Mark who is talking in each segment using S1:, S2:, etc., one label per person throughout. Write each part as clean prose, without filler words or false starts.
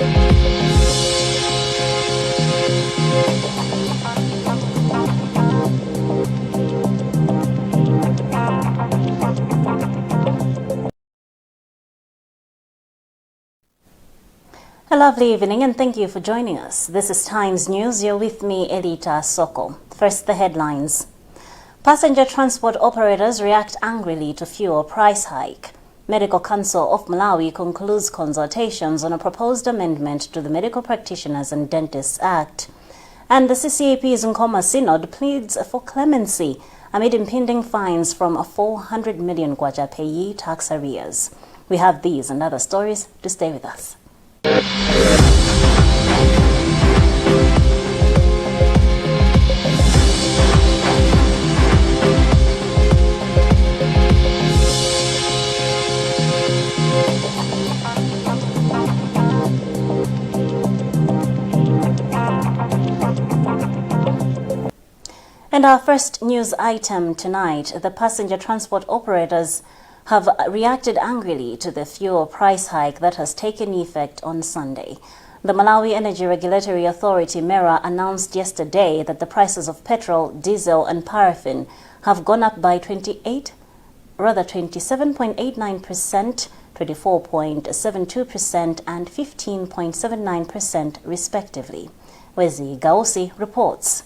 S1: A lovely evening and thank you for joining us. This is Times News. You're with me, Elita Soko. First, the headlines. Passenger transport operators react angrily to fuel price hike. Medical Council of Malawi concludes consultations on a proposed amendment to the Medical Practitioners and Dentists Act. And the CCAP's Nkoma Synod pleads for clemency amid impending fines from a 400 million kwacha payee tax arrears. We have these and other stories to stay with us. And our first news item tonight, the passenger transport operators have reacted angrily to the fuel price hike that has taken effect on Sunday. The Malawi Energy Regulatory Authority, MERA, announced yesterday that the prices of petrol, diesel and paraffin have gone up by 27.89%, 24.72% and 15.79% respectively. Wezi Gausi reports.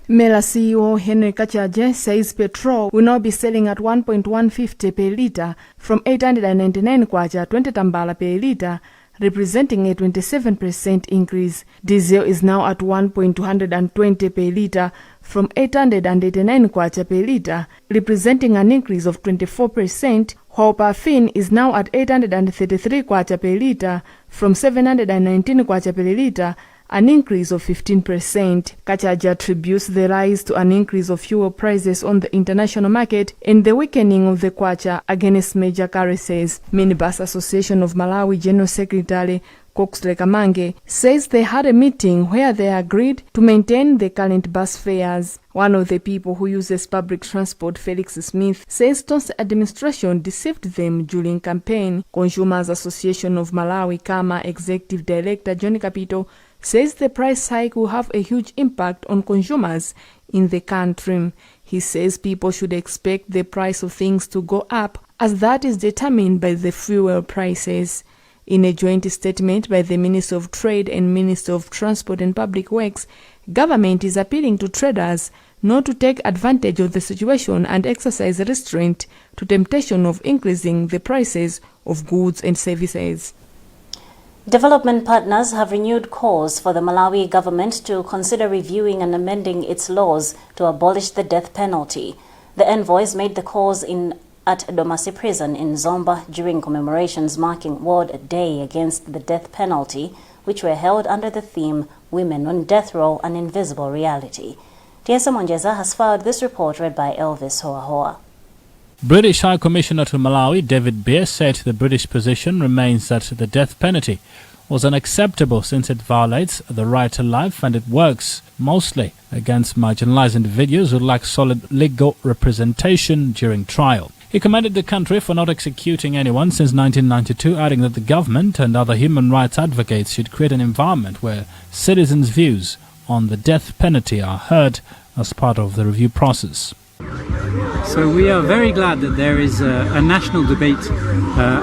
S2: MERA CEO Henry Kachaje says petrol will now be selling at 1.150 per litre from 899 kwacha 20 tambala per litre, representing a 27% increase. Diesel is now at 1.220 per litre from 889 kwacha per litre, representing an increase of 24%, while paraffin is now at 833 kwacha per litre from 719 kwacha per litre, an increase of 15%. Kachaja attributes the rise to an increase of fuel prices on the international market and the weakening of the kwacha against major currencies. Minibus Association of Malawi General Secretary Coxley Kamange says they had a meeting where they agreed to maintain the current bus fares. One of the people who uses public transport, Felix Smith, says Tonse administration deceived them during campaign. Consumers Association of Malawi KAMA Executive Director John Capito says the price hike will have a huge impact on consumers in the country. He says people should expect the price of things to go up, as that is determined by the fuel prices. In a joint statement by the Minister of Trade and Minister of Transport and Public Works, government is appealing to traders not to take advantage of the situation and exercise restraint to temptation of increasing the prices of goods and services.
S1: Development partners have renewed calls for the Malawi government to consider reviewing and amending its laws to abolish the death penalty. The envoys made the calls at Domasi Prison in Zomba during commemorations marking World Day Against the Death Penalty, which were held under the theme Women on Death Row, an Invisible Reality. Tiesa Monjeza has filed this report read by Elvis Hoahoa.
S3: British High Commissioner to Malawi, David Beer, said the British position remains that the death penalty was unacceptable since it violates the right to life and it works mostly against marginalized individuals who lack solid legal representation during trial. He commended the country for not executing anyone since 1992, adding that the government and other human rights advocates should create an environment where citizens' views on the death penalty are heard as part of the review process.
S4: So we are very glad that there is a national debate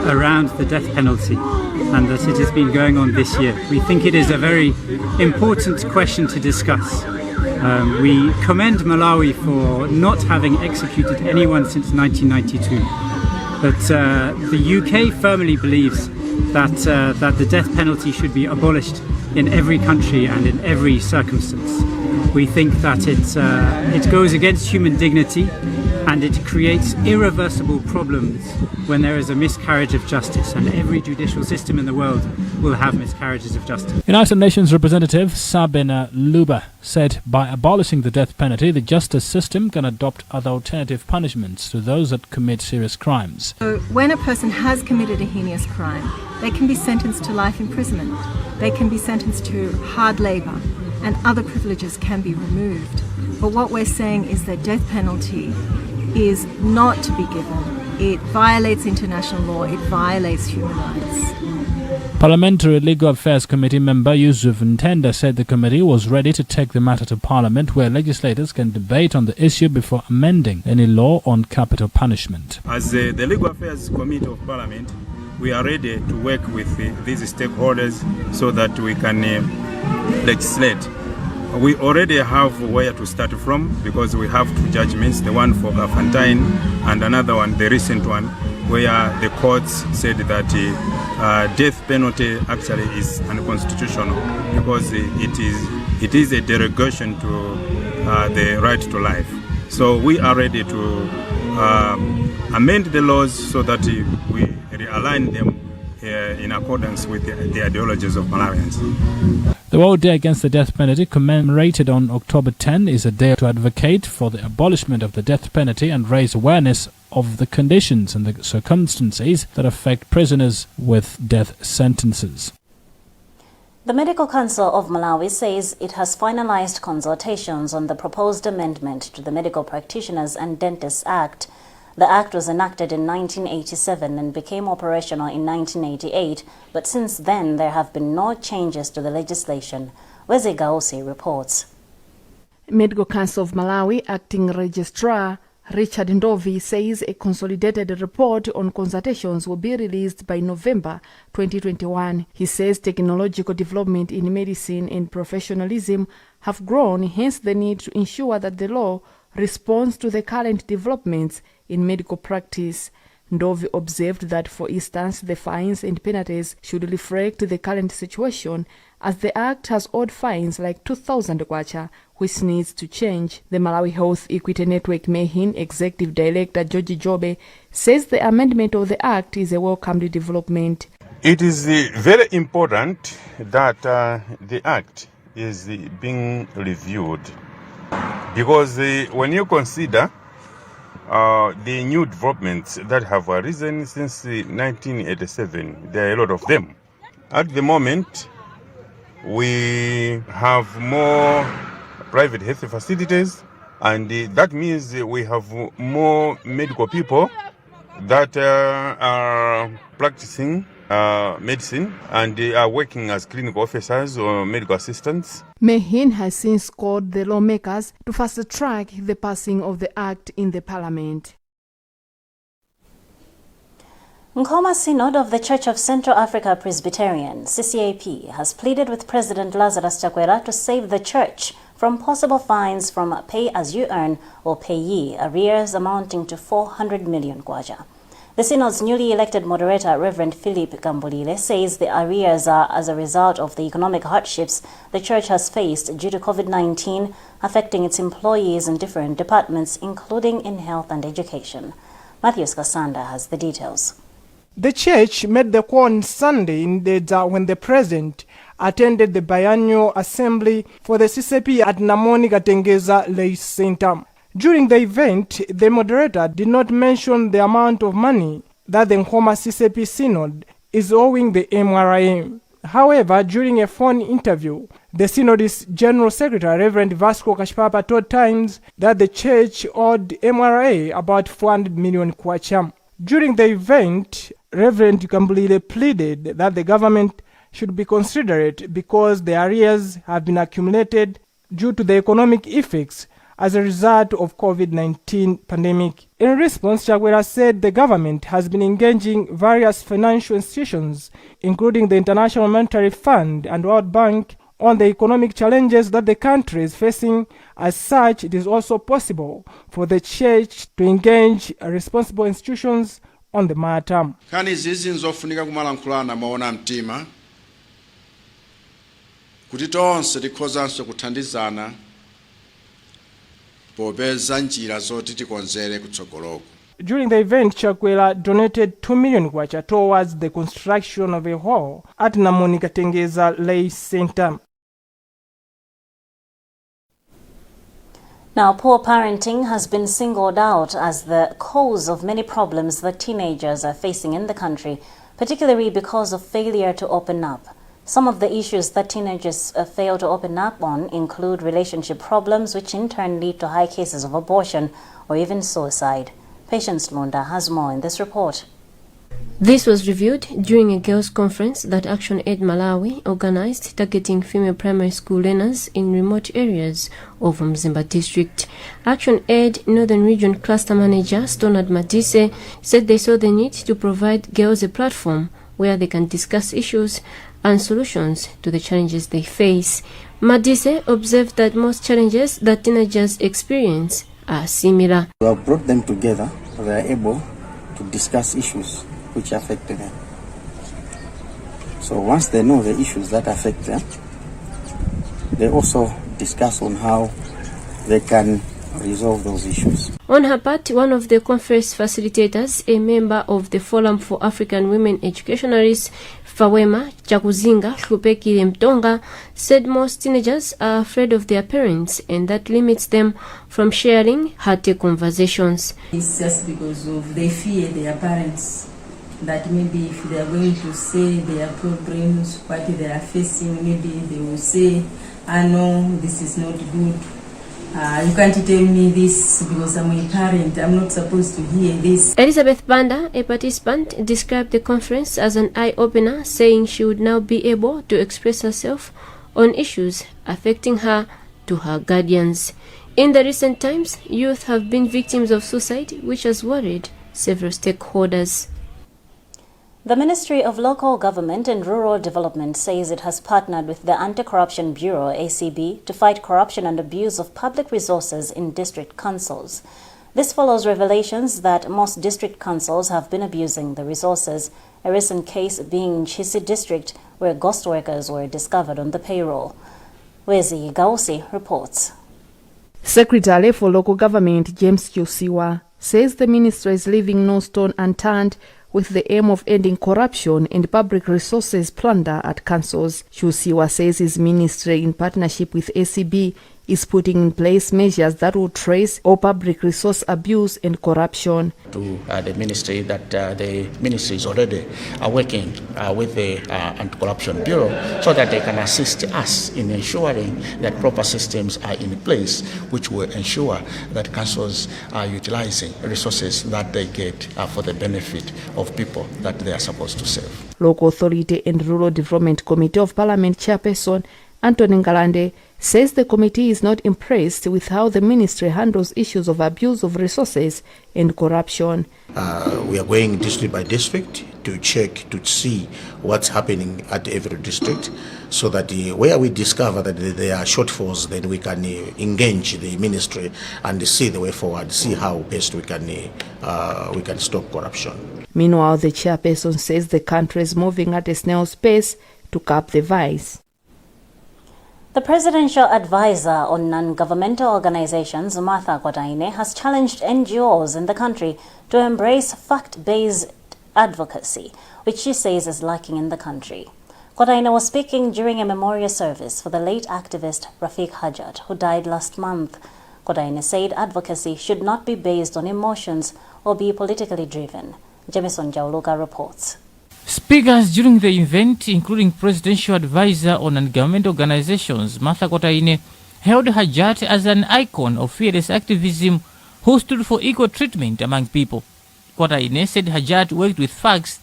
S4: around the death penalty and that it has been going on this year. We think it is a very important question to discuss. We commend Malawi for not having executed anyone since 1992. But the UK firmly believes that the death penalty should be abolished in every country and in every circumstance. We think that it goes against human dignity and it creates irreversible problems when there is a miscarriage of justice, and every judicial system in the world will have miscarriages of justice.
S3: United Nations representative Sabina Luba said by abolishing the death penalty, the justice system can adopt other alternative punishments to those that commit serious crimes.
S5: So when a person has committed a heinous crime, they can be sentenced to life imprisonment, they can be sentenced to hard labour, and other privileges can be removed. But what we're saying is that death penalty is not to be given. It violates international law, it violates human rights.
S3: Parliamentary Legal Affairs Committee member Yusuf Ntenda said the committee was ready to take the matter to Parliament, where legislators can debate on the issue before amending any law on capital punishment.
S6: As the Legal Affairs Committee of Parliament, we are ready to work with these stakeholders so that we can legislate. We already have where to start from because we have two judgments, the one for Gaffantine and another one, the recent one, where the courts said that death penalty actually is unconstitutional because it is a derogation to the right to life. So we are ready to amend the laws so that we realign them in accordance with the ideologies of Malawians.
S3: The World Day Against the Death Penalty, commemorated on October 10, is a day to advocate for the abolishment of the death penalty and raise awareness of the conditions and the circumstances that affect prisoners with death sentences.
S1: The Medical Council of Malawi says it has finalized consultations on the proposed amendment to the Medical Practitioners and Dentists Act. The act was enacted in 1987 and became operational in 1988, but since then there have been no changes to the legislation. Weze Gausi reports.
S2: Medical Council of Malawi Acting Registrar Richard Ndovi says a consolidated report on consultations will be released by November 2021. He says technological development in medicine and professionalism have grown, hence the need to ensure that the law responds to the current developments in medical practice. Ndovi observed that, for instance, the fines and penalties should reflect the current situation, as the Act has odd fines like 2,000 kwacha, which needs to change. The Malawi Health Equity Network MEHIN Executive Director George Jobe says the amendment of the Act is a welcomed development.
S7: It is very important that the Act is being reviewed, because when you consider the new developments that have arisen since 1987, there are a lot of them. At the moment, we have more private health facilities, and that means we have more medical people that are practicing medicine and they are working as clinical officers or medical assistants.
S2: MEHIN has since called the lawmakers to fast-track the passing of the Act in the Parliament.
S1: Nkoma Synod of the Church of Central Africa Presbyterian, CCAP, has pleaded with President Lazarus Chakwera to save the church from possible fines from pay-as-you-earn or payee arrears amounting to 400 million kwacha. The Synod's newly elected moderator, Reverend Philip Gambulile, says the arrears are as a result of the economic hardships the church has faced due to COVID-19, affecting its employees in different departments, including in health and education. Matthews Kasanda has the details.
S8: The church made the call on Sunday in Dedza when the president attended the biannual assembly for the CCP at Namoni Katengeza Lay Center. During the event, the moderator did not mention the amount of money that the Nkoma CCP Synod is owing the MRA. However, during a phone interview, the Synod's General Secretary, Reverend Vasco Kashpapa, told Times that the church owed MRA about 400 million kwacha. During the event, Reverend Gambulile pleaded that the government should be considerate because the arrears have been accumulated due to the economic effects as a result of COVID-19 pandemic. In response, Chakwera said the government has been engaging various financial institutions, including the International Monetary Fund and World Bank, on the economic challenges that the country is facing. As such, it is also possible for the church to engage responsible institutions on the matter.
S9: Kani zizi nzofunika kumalankhulana maona mtima kuti tonse tikhozanso kuthandizana popeza njira zoti tikonzere kutsogoloko.
S8: During the event, Chakwera donated 2 million kwacha towards the construction of a hall at Namoni Katengeza Lay Center.
S1: Now, poor parenting has been singled out as the cause of many problems that teenagers are facing in the country, particularly because of failure to open up. Some of the issues that teenagers fail to open up on include relationship problems, which in turn lead to high cases of abortion or even suicide. Patience Lunda has more in this report.
S10: This was reviewed during a girls' conference that Action Aid Malawi organized targeting female primary school learners in remote areas of Mzimba district. Action Aid Northern Region Cluster Manager Stonard Madise said they saw the need to provide girls a platform where they can discuss issues and solutions to the challenges they face. Madise observed that most challenges that teenagers experience are similar.
S11: We have brought them together so they are able to discuss issues which affect them. So once they know the issues that affect them, they also discuss on how they can resolve those issues.
S10: On her part, one of the conference facilitators, a member of the Forum for African Women Educationalists, Fawema Chakuzinga Lupekile Mtonga, said most teenagers are afraid of their parents and that limits them from sharing hearty conversations.
S12: It's just because of they fear their parents, that maybe if they are going to say their problems, what they are facing, maybe they will say, I know this is not good. You can't tell me this because I'm a parent. I'm not supposed to hear this.
S10: Elizabeth Banda, a participant, described the conference as an eye-opener, saying she would now be able to express herself on issues affecting her to her guardians. In the recent times, youth have been victims of suicide, which has worried several stakeholders.
S1: The Ministry of Local Government and Rural Development says it has partnered with the Anti-Corruption Bureau, ACB, to fight corruption and abuse of public resources in district councils. This follows revelations that most district councils have been abusing the resources, a recent case being Chisi District, where ghost workers were discovered on the payroll. Wezi Gausi reports.
S2: Secretary for Local Government James Kyosiwa says the ministry is leaving no stone unturned with the aim of ending corruption and public resources plunder at councils. Kyosiwa says his ministry, in partnership with ACB, is putting in place measures that will trace all public resource abuse and corruption.
S13: To the ministry that the ministry is already working with the Anti-Corruption Bureau so that they can assist us in ensuring that proper systems are in place which will ensure that councils are utilizing resources that they get for the benefit of people that they are supposed to serve.
S2: Local Authority and Rural Development Committee of Parliament Chairperson Anthony Ngalande says the committee is not impressed with how the ministry handles issues of abuse of resources and corruption.
S14: We are going district by district to check, to see what's happening at every district, so that where we discover that there are shortfalls, then we can engage the ministry and see the way forward, see how best we can stop corruption.
S2: Meanwhile, the chairperson says the country is moving at a snail's pace to curb the vice.
S1: The Presidential Advisor on Non-Governmental Organizations, Martha Kotaine, has challenged NGOs in the country to embrace fact-based advocacy, which she says is lacking in the country. Kotaine was speaking during a memorial service for the late activist Rafiq Hajat, who died last month. Kotaine said advocacy should not be based on emotions or be politically driven. Jamison Jauluka reports.
S15: Speakers during the event, including Presidential Advisor on Non-Governmental Organizations, Martha Kotaine, hailed Hajat as an icon of fearless activism who stood for equal treatment among people. Kotaine said Hajat worked with facts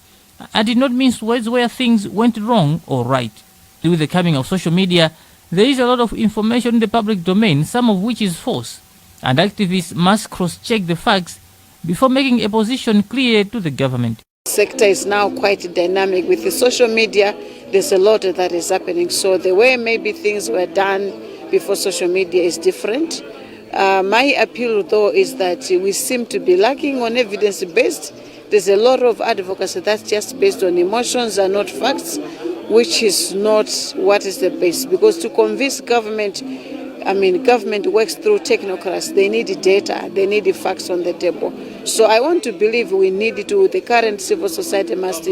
S15: and did not mince words where things went wrong or right. With the coming of social media, there is a lot of information in the public domain, some of which is false, and activists must cross-check the facts before making a position clear to the government.
S16: The sector is now quite dynamic. With the social media, there's a lot that is happening. So the way maybe things were done before social media is different. My appeal, though, is that we seem to be lacking on evidence-based. There's a lot of advocacy that's just based on emotions and not facts, which is not what is the base. Because to convince government, government works through technocrats. They need data, they need the facts on the table. So I want to believe the current civil society must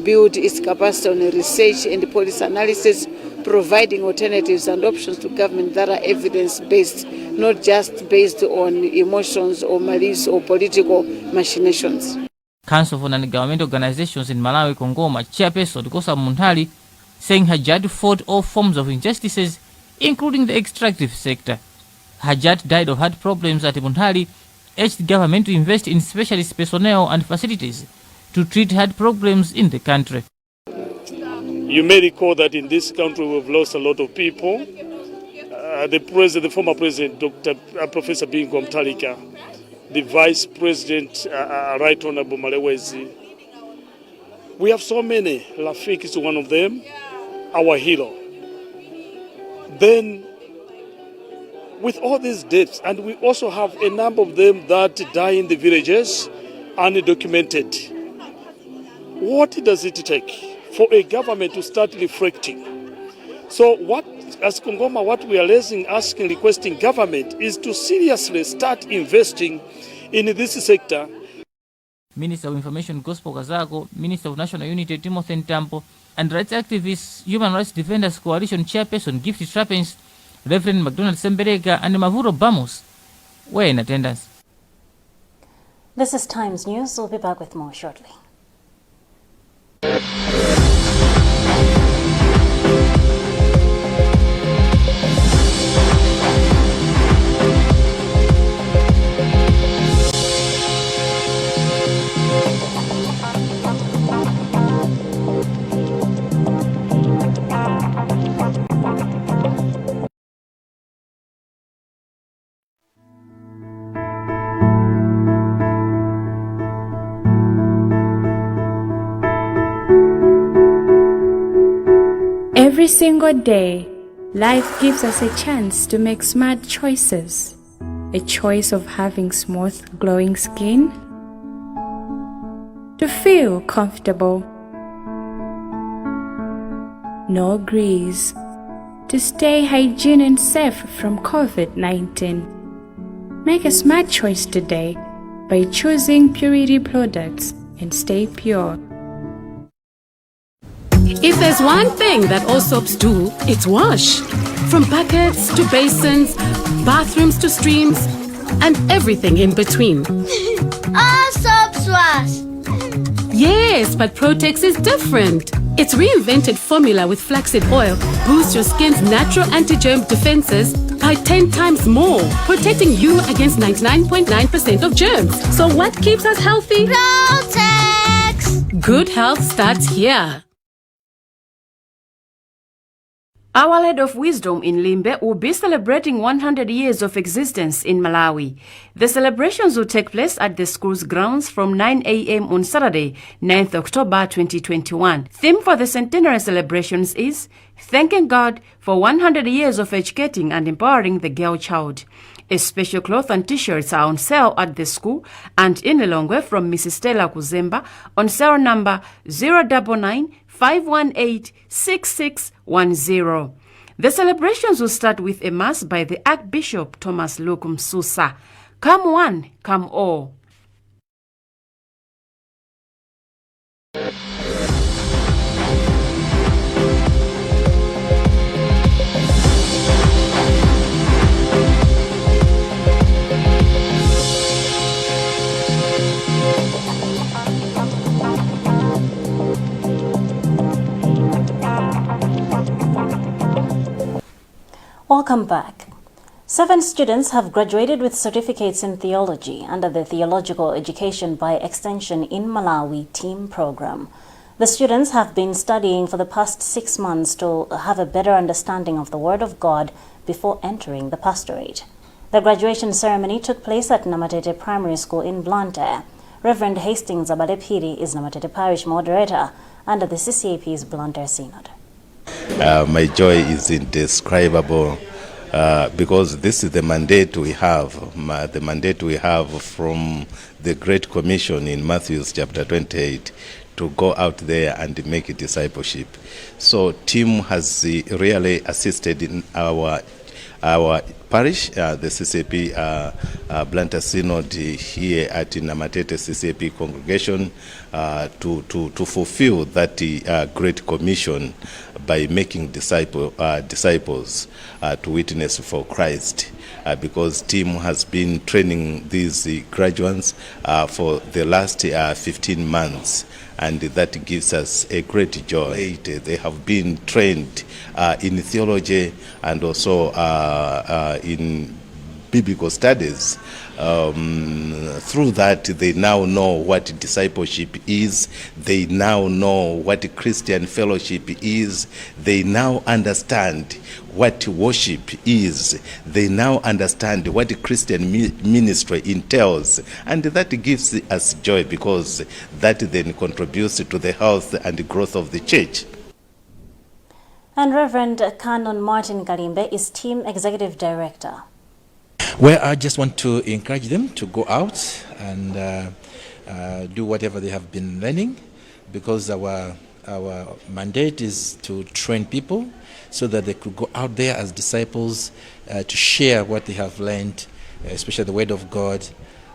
S16: build its capacity on research and policy analysis, providing alternatives and options to government that are evidence-based, not just based on emotions or malice or political machinations.
S15: Council for Non-Governmental Organizations in Malawi, Kongoma, Chairperson Kosa Muntali, saying Hajat fought all forms of injustices, including the extractive sector. Hajat died of heart problems at Muntali, urged the government to invest in specialist personnel and facilities to to treat heart problems in the country.
S17: You may recall that in this country we've lost a lot of people. The former president, Professor Bingu Mutharika, the vice president, Right Honorable Malewezi. We have so many. Rafik is one of them, our hero. Then, with all these deaths, and we also have a number of them that die in the villages, undocumented. What does it take for a government to start reflecting? So as Kongoma, what we are asking, requesting government is to seriously start investing in this sector.
S15: Minister of Information Gospel Kazako, Minister of National Unity Timothy Ntambo, and rights activists, Human Rights Defenders Coalition Chairperson Gift Trappins, Reverend McDonald Semberega, and Mavuro Bamos were in attendance.
S1: This is Times News. We'll be back with more shortly.
S18: Every single day, life gives us a chance to make smart choices. A choice of having smooth, glowing skin, to feel comfortable, no grease, to stay hygiene and safe from COVID-19. Make a smart choice today by choosing Purity products and stay pure.
S19: If there's one thing that all soaps do, it's wash. From buckets to basins, bathrooms to streams, and everything in between.
S20: All soaps wash.
S19: Yes, but Protex is different. Its reinvented formula with flaxseed oil boosts your skin's natural anti-germ defenses by 10 times more, protecting you against 99.9% of germs. So what keeps us healthy?
S20: Protex!
S19: Good health starts here.
S21: Our Lady of Wisdom in Limbe will be celebrating 100 years of existence in Malawi. The celebrations will take place at the school's grounds from 9 a.m. on Saturday, 9th October 2021. Theme for the centenary celebrations is Thanking God for 100 years of educating and empowering the girl child. A special cloth and t-shirts are on sale at the school and in Lilongwe from Mrs. Stella Kuzemba on sale number 099-518-6610. The celebrations will start with a mass by the Archbishop Thomas Luke Msusa. Come one, come all.
S1: Welcome back. 7 students have graduated with certificates in theology under the Theological Education by Extension in Malawi team program. The students have been studying for the past 6 months to have a better understanding of the Word of God before entering the pastorate. The graduation ceremony took place at Namatete Primary School in Blantyre. Reverend Hastings Abalepiri is Namatete Parish Moderator under the CCAP's Blantyre Synod.
S22: My joy is indescribable because this is the mandate we have, from the Great Commission in Matthew chapter 28 to go out there and make a discipleship. So team has really assisted in our parish, the CCAP Blantyre Synod here at Namatete CCAP congregation to fulfill that Great Commission by making disciples to witness for Christ. Because team has been training these graduates for the last 15 months. And that gives us a great joy. They have been trained in theology and also in biblical studies. Through that, they now know what discipleship is. They now know what Christian fellowship is. They now understand what worship is. They now understand what Christian ministry entails. And that gives us joy, because that then contributes to the health and growth of the church.
S1: And Reverend Canon Martin Kalimbe is Team Executive Director.
S4: Well, I just want to encourage them to go out and do whatever they have been learning, because our mandate is to train people so that they could go out there as disciples to share what they have learned, especially the Word of God,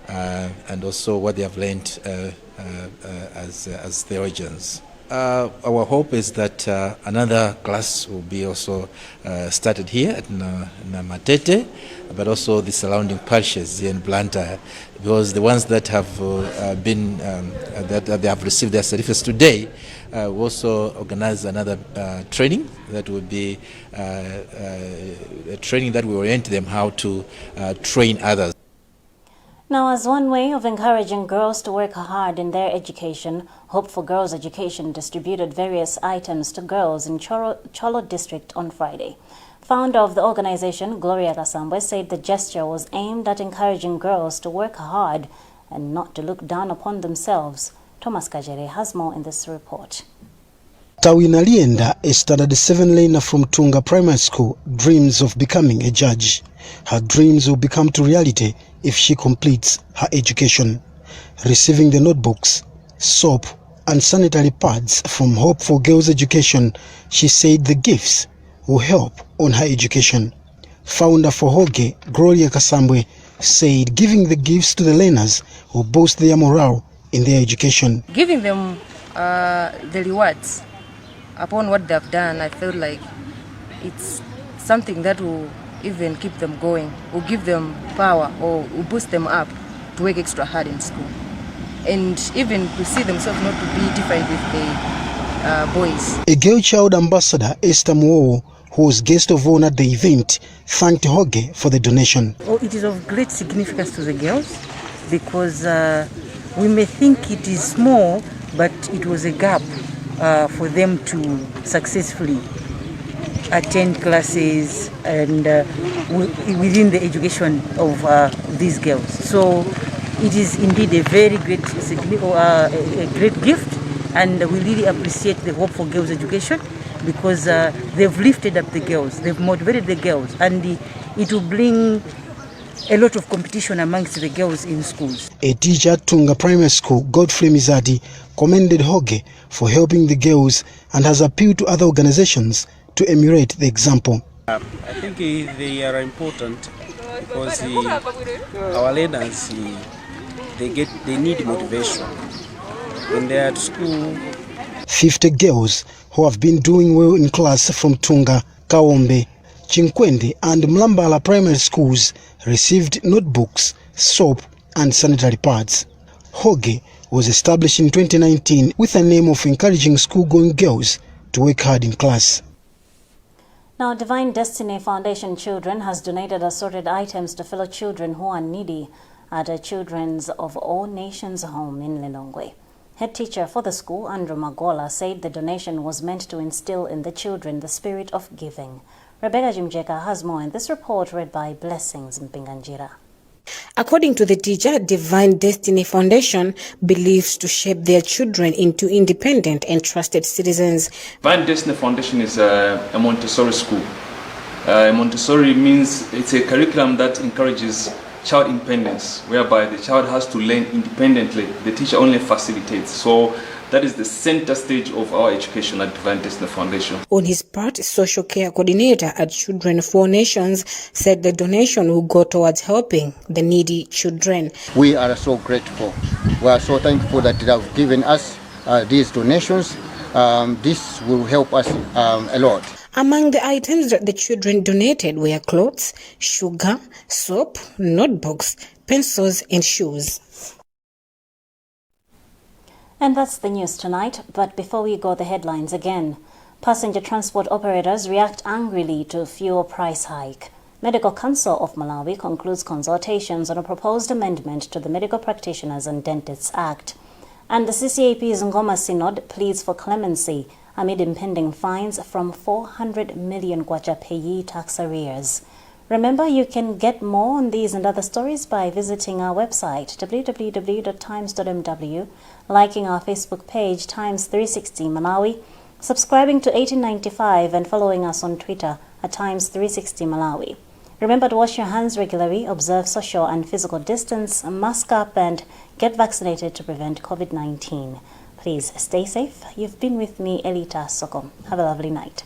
S4: and also what they have learned as theologians. Our hope is that another class will be also started here at Namatete, but also the surrounding parishes here in Blantyre, because the ones that have been that they have received their certificates today will also organize another training that will be a training that will orient them how to train others.
S1: Now, as one way of encouraging girls to work hard in their education, Hope for Girls Education distributed various items to girls in Cholo District on Friday. Founder of the organization, Gloria Kasambwe, said the gesture was aimed at encouraging girls to work hard and not to look down upon themselves. Thomas Kajere has more in this report.
S5: Tawina Lienda, a standard 7 learner from Tunga Primary School, dreams of becoming a judge. Her dreams will become to reality if she completes her education. Receiving the notebooks, soap, and sanitary pads from Hope for Girls Education, she said the gifts will help on her education. Founder for Hoge, Gloria Kasambwe, said giving the gifts to the learners will boost their morale in their education.
S23: Giving them the rewards upon what they've done, I feel like it's something that will even keep them going, will give them power, or will boost them up to work extra hard in school. And even to see themselves not to be different with the boys.
S5: A girl child ambassador, Esther Muo, who was guest of honor at the event, thanked Hoge for the donation.
S24: It is of great significance to the girls, because we may think it is small, but it was a gap for them to successfully attend classes and within the education of these girls. So it is indeed a very great, a great gift, and we really appreciate the Hope for Girls Education, because they've lifted up the girls, they've motivated the girls, and it will bring a lot of competition amongst the girls in schools.
S5: A teacher at Tunga Primary School, Godfrey Mizadi, commended Hoge for helping the girls and has appealed to other organizations to emulate the example.
S25: I think they are important because our learners, they need motivation when they are at school.
S5: 50 girls who have been doing well in class from Tunga, Kaombe, Chinkwende and Mlambala primary schools received notebooks, soap and sanitary pads. Hoge was established in 2019 with the name of encouraging school-going girls to work hard in class.
S1: Now, Divine Destiny Foundation Children has donated assorted items to fellow children who are needy at a Children's of All Nations home in Lilongwe. Head teacher for the school, Andrew Magola, said the donation was meant to instill in the children the spirit of giving. Rebecca Jimjeka has more in this report, read by Blessings Mpinganjira.
S26: According to the teacher, Divine Destiny Foundation believes to shape their children into independent and trusted citizens.
S27: Divine Destiny Foundation is a Montessori school. Montessori means it's a curriculum that encourages child independence, whereby the child has to learn independently. The teacher only facilitates. So that is the center stage of our education at Divine Destiny Foundation.
S26: On his part, social care coordinator at Children of All Nations said the donation will go towards helping the needy children.
S28: We are so grateful. We are so thankful that they have given us these donations. This will help us a lot.
S26: Among the items that the children donated were clothes, sugar, soap, notebooks, pencils and shoes.
S1: And that's the news tonight. But before we go, the headlines again. Passenger transport operators react angrily to fuel price hike. Medical Council of Malawi concludes consultations on a proposed amendment to the Medical Practitioners and Dentists Act. And the CCAP's Ngoma Synod pleads for clemency amid impending fines from 400 million kwacha payee tax arrears. Remember, you can get more on these and other stories by visiting our website www.times.mw, liking our Facebook page Times 360 Malawi, subscribing to 1895 and following us on Twitter at Times 360 Malawi. Remember to wash your hands regularly, observe social and physical distance, mask up and get vaccinated to prevent COVID-19. Please stay safe. You've been with me, Elita Soko. Have a lovely night.